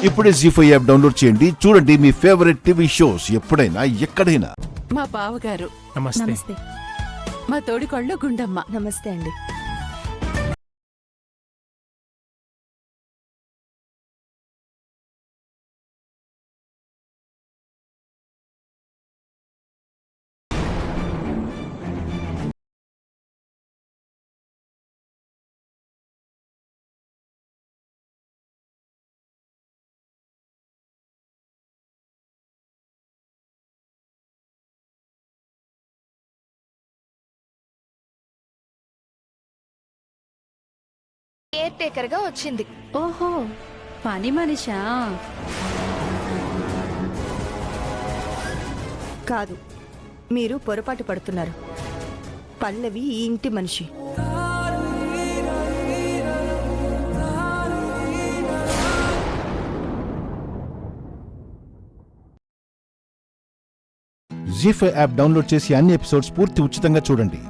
ఇప్పుడే జీ5 app download చేయండి. చూడండి మీ ఫేవరెట్ టీవీ షోస్ ఎప్పుడైనా ఎక్కడైనా. మా బావగారు నమస్తే. మా తోడికోళ్ళు గుండమ్మ. నమస్తే అండి. కేర్ టేకర్ గా వచ్చింది. ఓహో, పని మనిషా? కాదు, మీరు పొరపాటు పడుతున్నారు. పల్లవి ఈ ఇంటి మనిషి. జీ5 యాప్ డౌన్లోడ్ చేసి అన్ని ఎపిసోడ్స్ పూర్తి ఉచితంగా చూడండి.